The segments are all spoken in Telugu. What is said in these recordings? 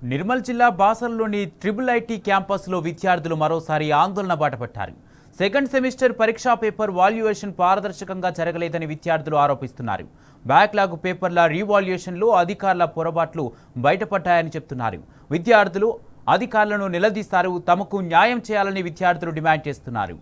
నిర్మల్ జిల్లా బాసల్లోని ట్రిపుల్ ఐటీ క్యాంపస్లో విద్యార్థులు మరోసారి ఆందోళన బాటపట్టారు. సెకండ్ సెమిస్టర్ పరీక్షా పేపర్ వాల్యుయేషన్ పారదర్శకంగా జరగలేదని విద్యార్థులు ఆరోపిస్తున్నారు. బ్యాక్లాగ్ పేపర్ల రీవాల్యుయేషన్లో అధికారుల పొరపాట్లు బయటపడ్డాయని చెప్తున్నారు. విద్యార్థులు అధికారులను నిలదీస్తారు. తమకు న్యాయం చేయాలని విద్యార్థులు డిమాండ్ చేస్తున్నారు.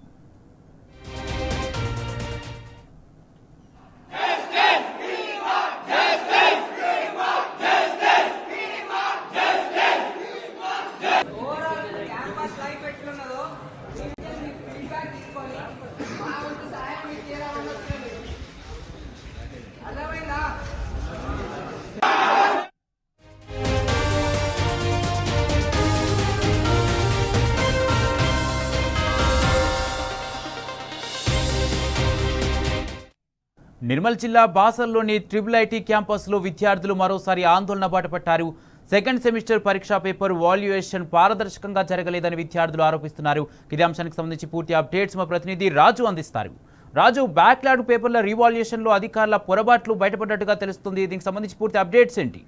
నిర్మల్ జిల్లా బాసల్లోని ట్రిపుల్ ఐటీ క్యాంపస్లో విద్యార్థులు మరోసారి ఆందోళన బాటపట్టారు. సెకండ్ సెమిస్టర్ పరీక్షా పేపర్ వాల్యుయేషన్ పారదర్శకంగా జరగలేదని విద్యార్థులు ఆరోపిస్తున్నారు. ఇదే అంశానికి సంబంధించి పూర్తి అప్డేట్స్ మా ప్రతినిధి రాజు అందిస్తారు. రాజు, బ్యాక్లాగ్ పేపర్ల రీవాల్యుయేషన్లో అధికారుల పొరపాట్లు బయటపడ్డట్టుగా తెలుస్తుంది. దీనికి సంబంధించి పూర్తి అప్డేట్స్ ఏంటి?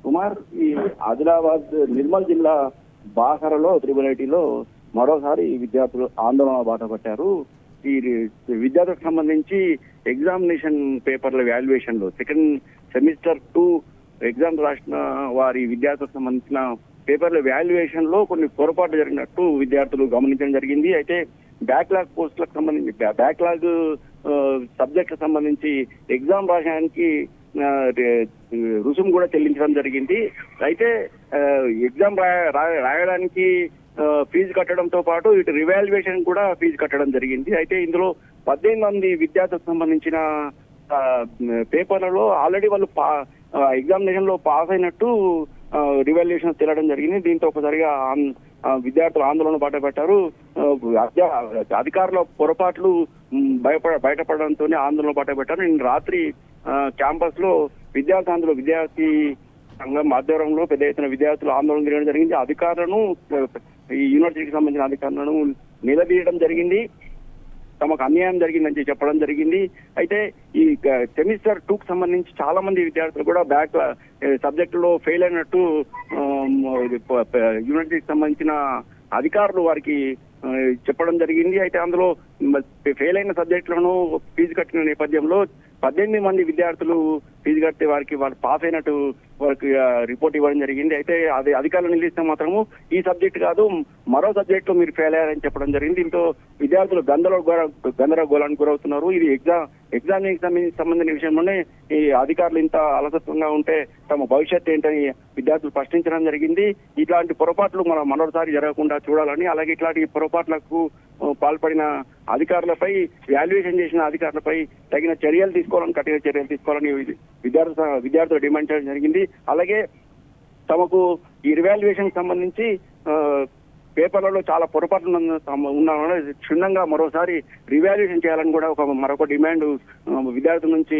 కుమార్, ఈ ఆదిలాబాద్ నిర్మల్ జిల్లా బాసరలో ట్రిపుల్ ఐటీలో మరోసారి విద్యార్థులు ఆందోళన బాటపట్టారు. ఈ విద్యార్థులకు సంబంధించి ఎగ్జామినేషన్ పేపర్ల వాల్యుయేషన్ లో సెకండ్ సెమిస్టర్ 2 ఎగ్జామ్ రాసిన వారి విద్యార్థులకు సంబంధించిన పేపర్ల వాల్యుయేషన్ లో కొన్ని పొరపాట్లు జరిగినట్టు విద్యార్థులు గమనించడం జరిగింది. అయితే బ్యాక్లాగ్ పోస్టులకు సంబంధించి బ్యాక్లాగ్ సబ్జెక్టులకు సంబంధించి ఎగ్జామ్ రాయడానికి రుసుము కూడా చెల్లించడం జరిగింది. అయితే ఎగ్జామ్ రాయడానికి ఫీజు కట్టడంతో పాటు ఇటు రివాల్యుయేషన్ కూడా ఫీజు కట్టడం జరిగింది. అయితే ఇందులో 18 మంది విద్యార్థులకు సంబంధించిన పేపర్లలో ఆల్రెడీ వాళ్ళు ఎగ్జామినేషన్ లో పాస్ అయినట్టు రివాల్యుయేషన్ తేలడం జరిగింది. దీంతో ఒకసారిగా విద్యార్థులు ఆందోళన బాటపట్టారు. అధికారుల పొరపాట్లు బయటపడడంతో ఆందోళన బాటపట్టారు. నిన్న రాత్రి క్యాంపస్ లో విద్యార్థి సంఘం ఆధ్వర్యంలో పెద్ద ఎత్తున విద్యార్థులు ఆందోళన చేయడం జరిగింది. అధికారులను, ఈ యూనివర్సిటీకి సంబంధించిన అధికారులను నిలదీయడం జరిగింది. తమకు అన్యాయం జరిగిందని చెప్పడం జరిగింది. అయితే ఈ సెమిస్టర్ 2కు సంబంధించి చాలా మంది విద్యార్థులు కూడా బ్యాక్ సబ్జెక్టులో ఫెయిల్ అయినట్టు యూనివర్సిటీకి సంబంధించిన అధికారులు వారికి చెప్పడం జరిగింది. అయితే అందులో ఫెయిల్ అయిన సబ్జెక్టులను ఫీజు కట్టిన నేపథ్యంలో 18 మంది విద్యార్థులు ఫీజు కడితే వాళ్ళు పాస్ అయినట్టు వారికి రిపోర్ట్ ఇవ్వడం జరిగింది. అయితే అది అధికారులు నిలిస్తే మాత్రము ఈ సబ్జెక్ట్ కాదు, మరో సబ్జెక్ట్ లో మీరు ఫెయిల్ అయ్యారని చెప్పడం జరిగింది. దీంతో విద్యార్థులు గందరగోళానికి గురవుతున్నారు. ఇది ఎగ్జామినేషన్ సంబంధించిన విషయంలోనే ఈ అధికారులు ఇంత అలసత్వంగా ఉంటే తమ భవిష్యత్తు ఏంటని విద్యార్థులు ప్రశ్నించడం జరిగింది. ఇట్లాంటి పొరపాట్లు మనం మరోసారి జరగకుండా చూడాలని, అలాగే ఇట్లాంటి పొరపాట్లకు పాల్పడిన అధికారులపై, వాల్యుయేషన్ చేసిన అధికారులపై తగిన చర్యలు తీసుకోవాలని, కఠిన చర్యలు తీసుకోవాలని విద్యార్థులు డిమాండ్ చేయడం జరిగింది. అలాగే తమకు ఈ రివాల్యుయేషన్ సంబంధించి పేపర్లలో చాలా పొరపాట్లు ఉన్నామని క్షుణ్ణంగా మరోసారి రివాల్యుయేషన్ చేయాలని కూడా మరొక డిమాండ్ విద్యార్థుల నుంచి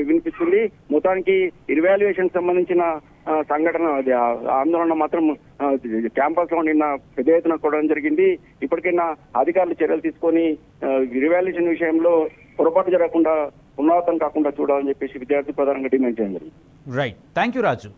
వినిపిస్తుంది. మొత్తానికి రివాల్యుయేషన్ సంబంధించిన సంఘటన ఆందోళన మాత్రం క్యాంపస్ లో నిన్న పెద్ద ఎత్తున కూడడం జరిగింది. ఇప్పటికైనా అధికారులు చర్యలు తీసుకొని రివాల్యుయేషన్ విషయంలో పొరపాటు జరగకుండా పునరావృతం కాకుండా చూడాలని చెప్పేసి విద్యార్థులు ప్రధానంగా డిమాండ్ చేయడం జరిగింది. Right, thank you Raju.